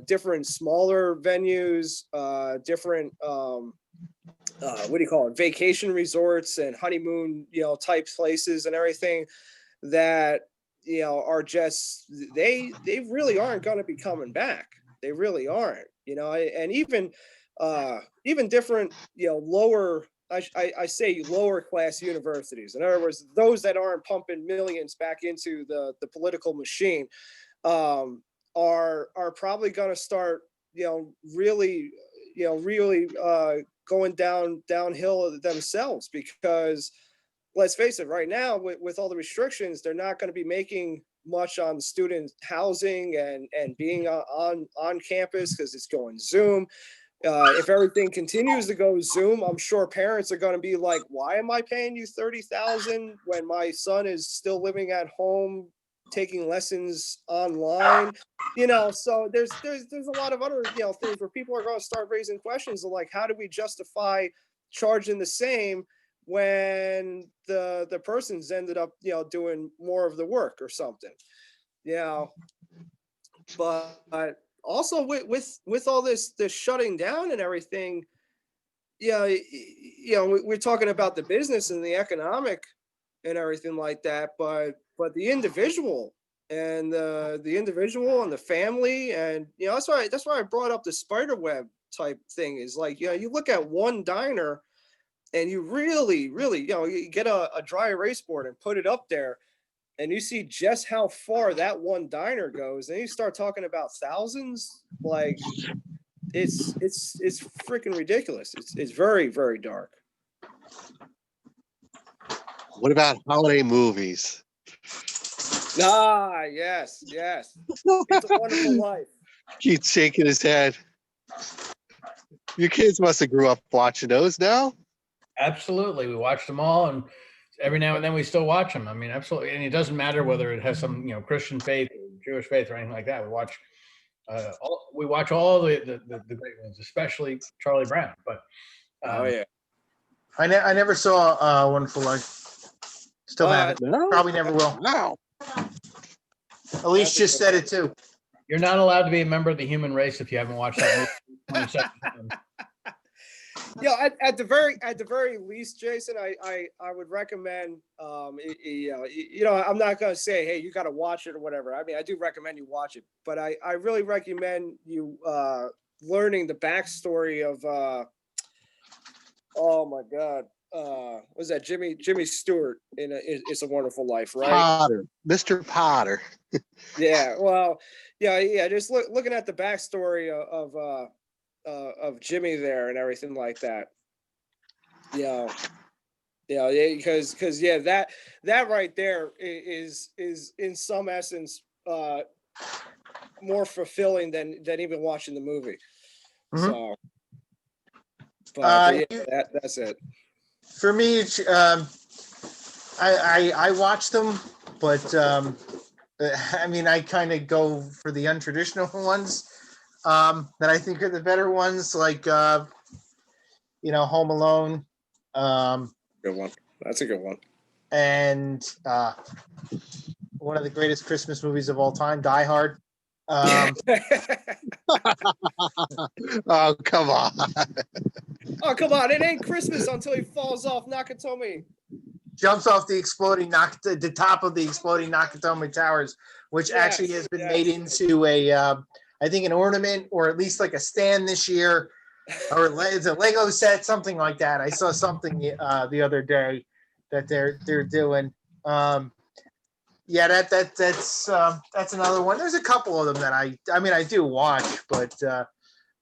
different smaller venues, different what do you call it, vacation resorts and honeymoon type places and everything that are just they really aren't going to be coming back. They really aren't, and even different lower, I say lower class universities. In other words, those that aren't pumping millions back into the political machine are probably going to start really going downhill themselves, because let's face it, right now with all the restrictions, they're not going to be making much on student housing and being on campus because it's going Zoom. If everything continues to go Zoom, I'm sure parents are going to be like, why am I paying you $30,000 when my son is still living at home taking lessons online? So there's a lot of other things where people are going to start raising questions of like, how do we justify charging the same when the person's ended up doing more of the work or something, but also with all this shutting down and everything, we're talking about the business and the economic and everything like that, but the individual and the family, and that's why I brought up the spider web type thing. Is like, you look at one diner and you really you get a dry erase board and put it up there, and you see just how far that one diner goes, and you start talking about thousands. Like, it's freaking ridiculous. It's very, very dark. What about holiday movies? Yes. It's a Wonderful Life. Keith's shaking his head. Your kids must have grew up watching those now. Absolutely. We watched them all, and every now and then we still watch them. I mean, absolutely. And it doesn't matter whether it has some, Christian faith, or Jewish faith, or anything like that. We watch all the great ones, especially Charlie Brown. But Oh yeah. I never saw Wonderful Life. Still haven't. No? Probably never will. Wow. Elise just said it too. You're not allowed to be a member of the human race if you haven't watched that movie 27 times. At the very least, Jason, I would recommend, I'm not going to say, hey, you got to watch it or whatever. I mean, I do recommend you watch it, but I really recommend you learning the backstory of, oh my God, was that Jimmy Stewart in It's a Wonderful Life, right? Potter, Mr. Potter. Yeah, well, yeah. Just looking at the backstory of Jimmy there and everything like that. Yeah, because that right there is in some essence more fulfilling than even watching the movie. Mhm. So, but You- that's it. For me, I watch them, but I mean, I kind of go for the untraditional ones that I think are the better ones, like Home Alone, Good one. That's a good one. and one of the greatest Christmas movies of all time, Die Hard. Oh, come on. Oh, come on. It ain't Christmas until he falls off Nakatomi. Jumps off the top of the exploding Nakatomi Towers, which actually has been made into I think an ornament or at least like a stand this year, or it's a Lego set, something like that. I saw something the other day that they're doing. That's another one. There's a couple of them that I do watch, but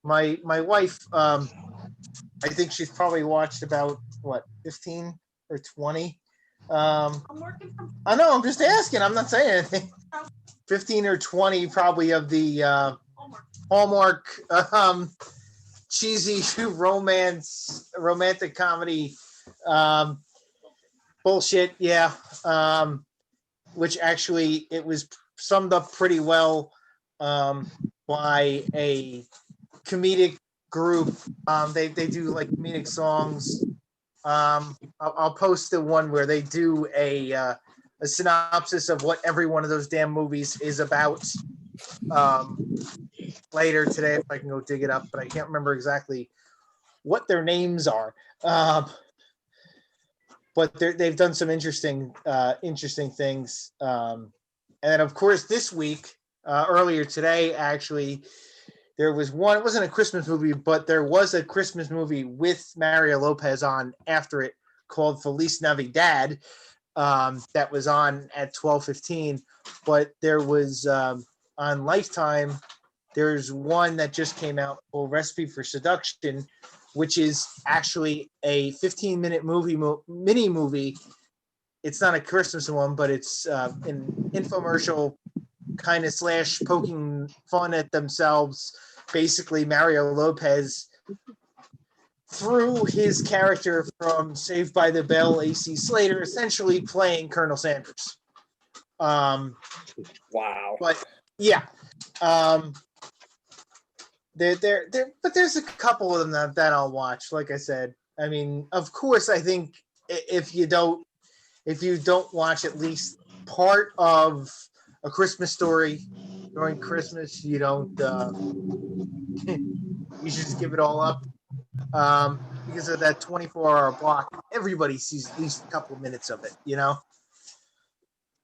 my wife, I think she's probably watched about 15 or 20. I'm working from I know, I'm just asking. I'm not saying anything. 15 or 20 probably of the homework. Hallmark cheesy romantic comedy bullshit. Yeah. Which actually it was summed up pretty well by a comedic group. They do like comedic songs. I'll post the one where they do a synopsis of what every one of those damn movies is about later today if I can go dig it up, but I can't remember exactly what their names are. But they've done some interesting things. And then of course this week, earlier today, actually, there was one. It wasn't a Christmas movie, but there was a Christmas movie with Mario Lopez on after it called Feliz Navidad. That was on at 12:15. But there was on Lifetime. There's one that just came out called Recipe for Seduction, which is actually a 15-minute mini movie. It's not a Christmas one, but it's an infomercial kind of / poking fun at themselves. Basically, Mario Lopez, through his character from Saved by the Bell, AC Slater, essentially playing Colonel Sanders. Wow. But yeah. But there's a couple of them that I'll watch. Like I said, I mean, of course, I think if you don't watch at least part of A Christmas Story during Christmas, you don't. You should just give it all up because of that 24-hour block. Everybody sees at least a couple of minutes of it,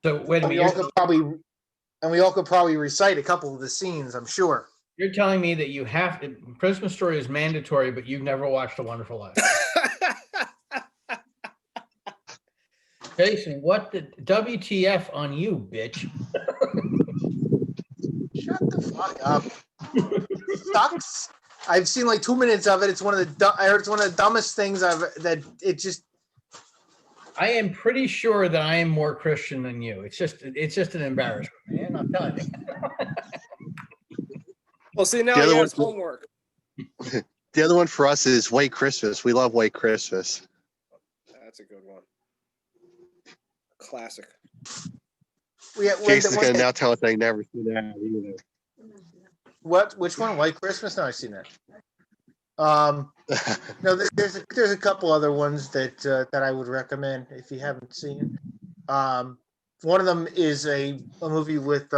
So wait a And we minute. all could probably recite a couple of the scenes, I'm sure. You're telling me that you have to. Christmas Story is mandatory, but you've never watched A Wonderful Life. Jason, what the WTF on you, bitch? Shut the fuck up. Sucks. I've seen like 2 minutes of it. It's one of the I heard it's one of the dumbest things that it just. I am pretty sure that I am more Christian than you. It's just an embarrassment, man. I'm telling you. Well, see, now The he other has one- homework. The other one for us is White Christmas. We love White Christmas. That's a good one. Classic. Jason's going to now tell us I never seen that either. What? Which one? White Christmas? No, I've seen that. No, there's a couple other ones that I would recommend if you haven't seen. One of them is a movie with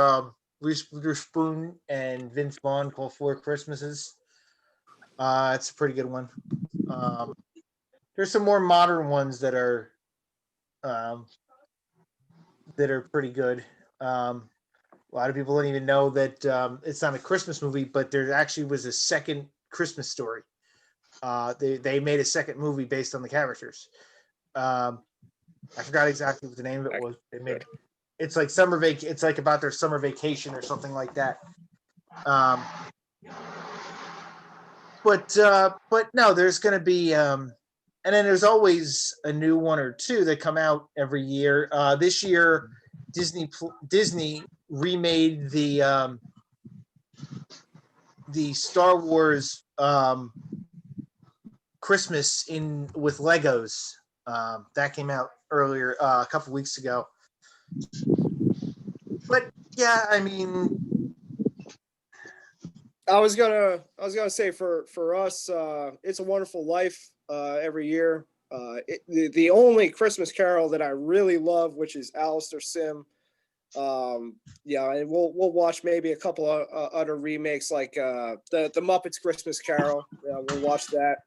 Reese Witherspoon and Vince Vaughn called Four Christmases. It's a pretty good one. There's some more modern ones that are pretty good. A lot of people don't even know that it's not a Christmas movie, but there actually was a second Christmas Story. They made a second movie based on the characters. I forgot exactly what the name of it was. They made it's like It's like about their summer vacation or something like that. But no, there's going to be and then there's always a new one or two that come out every year. This year, Disney remade the Star Wars Christmas with Legos. That came out earlier a couple weeks ago. But yeah, I mean, I was gonna say for us, It's a Wonderful Life every year. The only Christmas Carol that I really love, which is Alistair Sim. Yeah, and we'll watch maybe a couple of other remakes like the Muppets Christmas Carol. We'll watch that.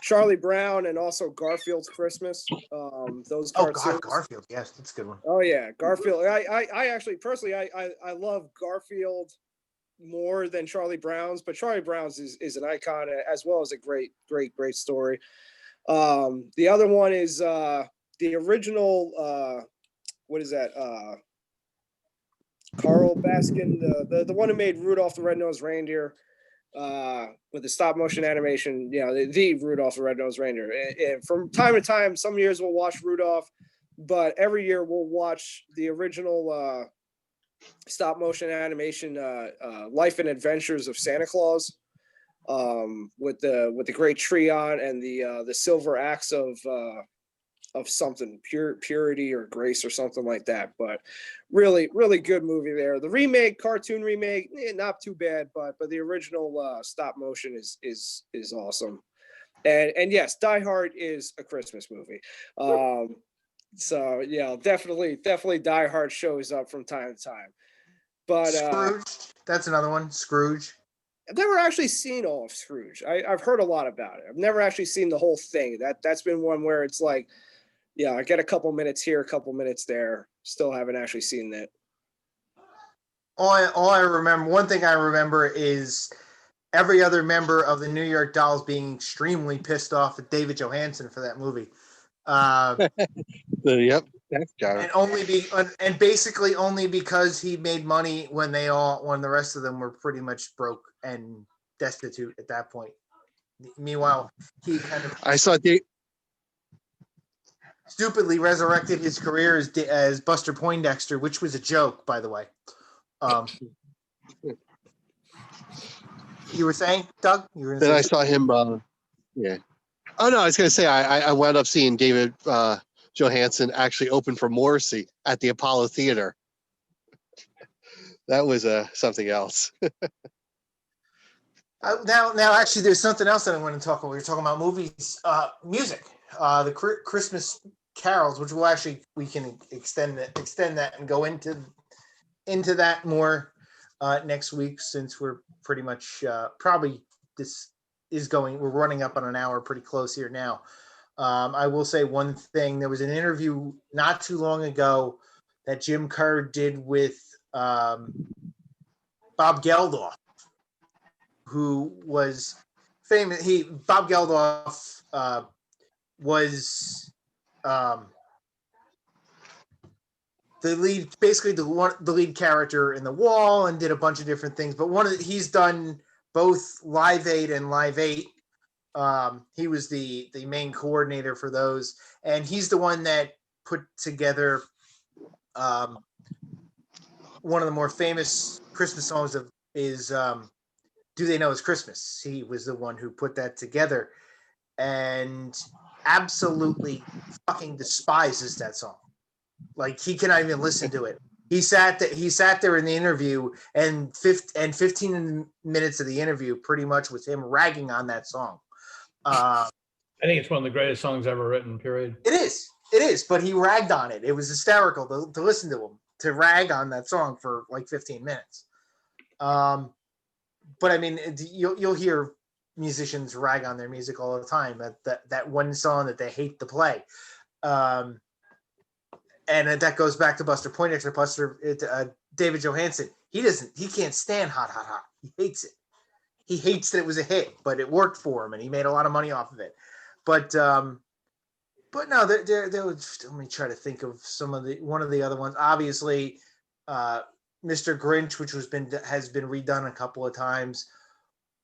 Charlie Brown and also Garfield's Christmas. Those oh cartoons. God, Garfield, yes, that's a good one. Oh yeah, Garfield. I actually personally I love Garfield more than Charlie Brown's, but Charlie Brown's is an icon as well as a great story. The other one is the original. What is that? Carl Baskin, the one who made Rudolph the Red-Nosed Reindeer, with the stop motion animation. Yeah, the Rudolph the Red-Nosed Reindeer. And from time to time, some years we'll watch Rudolph, but every year we'll watch the original stop motion animation Life and Adventures of Santa Claus, with the great tree on and the silver axe of something purity or grace or something like that. But really good movie there. The cartoon remake, not too bad, but the original stop motion is awesome. And yes, Die Hard is a Christmas movie. So yeah, definitely Die Hard shows up from time to time. But Scrooge, that's another one. Scrooge. I've never actually seen all of Scrooge. I've heard a lot about it. I've never actually seen the whole thing. That's been one where it's like, yeah, I get a couple minutes here, a couple minutes there. Still haven't actually seen that. All I remember, one thing I remember is every other member of the New York Dolls being extremely pissed off at David Johansen for that movie. Yep, that's John. And basically only because he made money when the rest of them were pretty much broke and destitute at that point. Meanwhile, he kind of stupidly resurrected his career as Buster Poindexter, which was a joke, by the way. You were saying, Doug? Then I saw him. Yeah. Oh no, I was going to say I wound up seeing David Johansen actually open for Morrissey at the Apollo Theater. That was something else. Now, actually, there's something else that I want to talk about. We were talking about movies, music, the Christmas carols, which we can extend that and go into that more next week, since we're pretty much probably we're running up on an hour, pretty close here now. I will say one thing. There was an interview not too long ago that Jim Kerr did with Bob Geldof, who was famous. Bob Geldof was the lead character in The Wall, and did a bunch of different things. But he's done both Live Aid and Live 8. He was the main coordinator for those, and he's the one that put together one of the more famous Christmas songs is Do They Know It's Christmas? He was the one who put that together, and absolutely fucking despises that song. Like, he cannot even listen to it. He sat there in the interview, and 15 minutes of the interview pretty much was him ragging on that song. I think it's one of the greatest songs ever written, period. It is, but he ragged on it. It was hysterical to listen to him, to rag on that song for like 15 minutes. But I mean, you'll hear musicians rag on their music all the time. That one song that they hate to play. And that goes back to Buster Poindexter. David Johansen. He can't stand Hot, Hot, Hot. He hates it. He hates that it was a hit, but it worked for him and he made a lot of money off of it. But no, there was, let me try to think of one of the other ones. Obviously, Mr. Grinch, which has been redone a couple of times.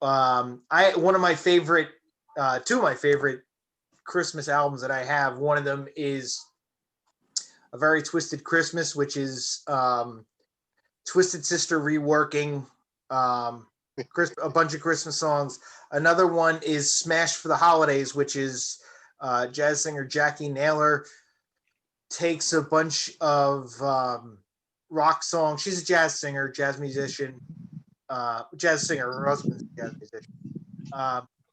Two of my favorite Christmas albums that I have. One of them is A Very Twisted Christmas, which is Twisted Sister reworking a bunch of Christmas songs. Another one is Smash for the Holidays, which is jazz singer Jackie Naylor takes a bunch of rock songs. She's a jazz singer, jazz musician, jazz singer. Her husband's a jazz musician.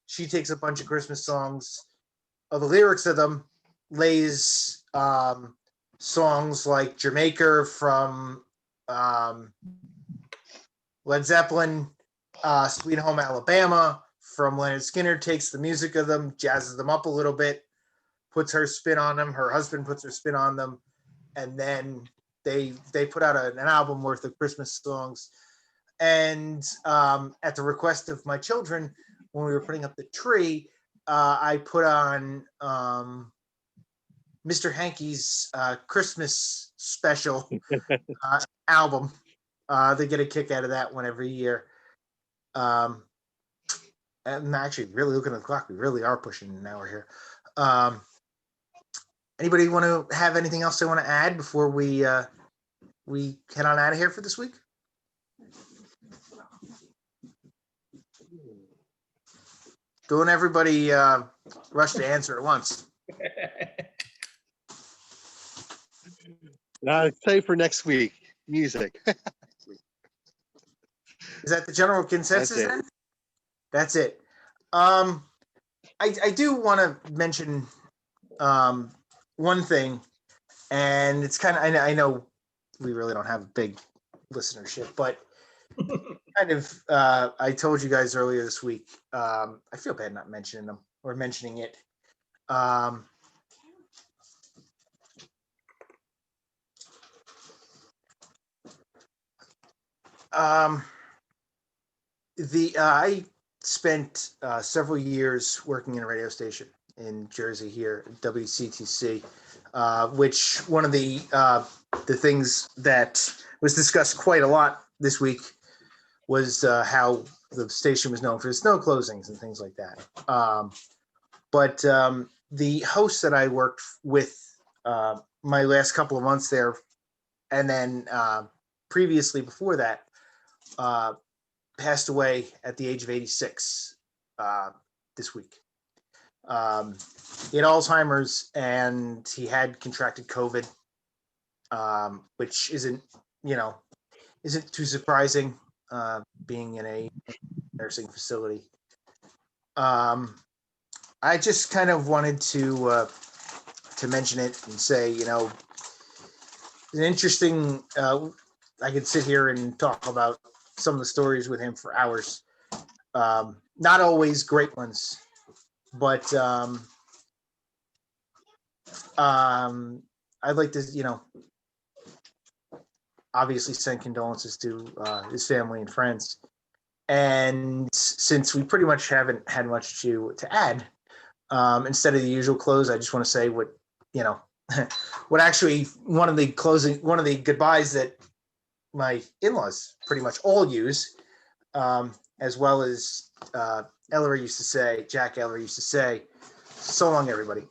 She takes a bunch of Christmas songs, the lyrics of them, lays songs like Jamaica from Led Zeppelin, Sweet Home Alabama from Leonard Skinner, takes the music of them, jazzes them up a little bit, puts her spin on them. Her husband puts her spin on them. And then they put out an album worth of Christmas songs. And at the request of my children, when we were putting up the tree, I put on Mr. Hankey's Christmas special album. They get a kick out of that one every year. I'm actually really looking at the clock. We really are pushing an hour here. Anybody want to have anything else they want to add before we head on out of here for this week? Don't everybody rush to answer at once. Say for next week, music. Is that the general consensus then? That's it. I do want to mention one thing, and it's kind of, I know we really don't have a big listenership, but kind of, I told you guys earlier this week, I feel bad not mentioning them or mentioning it. I spent several years working in a radio station in Jersey here, WCTC, which one of the things that was discussed quite a lot this week was how the station was known for snow closings and things like that. But the host that I worked with my last couple of months there, and then previously before that, passed away at the age of 86 this week. He had Alzheimer's and he had contracted COVID, which isn't too surprising, being in a nursing facility. I just kind of wanted to mention it and say, it's an interesting, I could sit here and talk about some of the stories with him for hours. Not always great ones, but I'd like to, obviously send condolences to his family and friends. And since we pretty much haven't had much to add, instead of the usual close, I just want to say what actually one of the goodbyes that my in-laws pretty much all use, as well as Jack Ellery used to say, so long, everybody.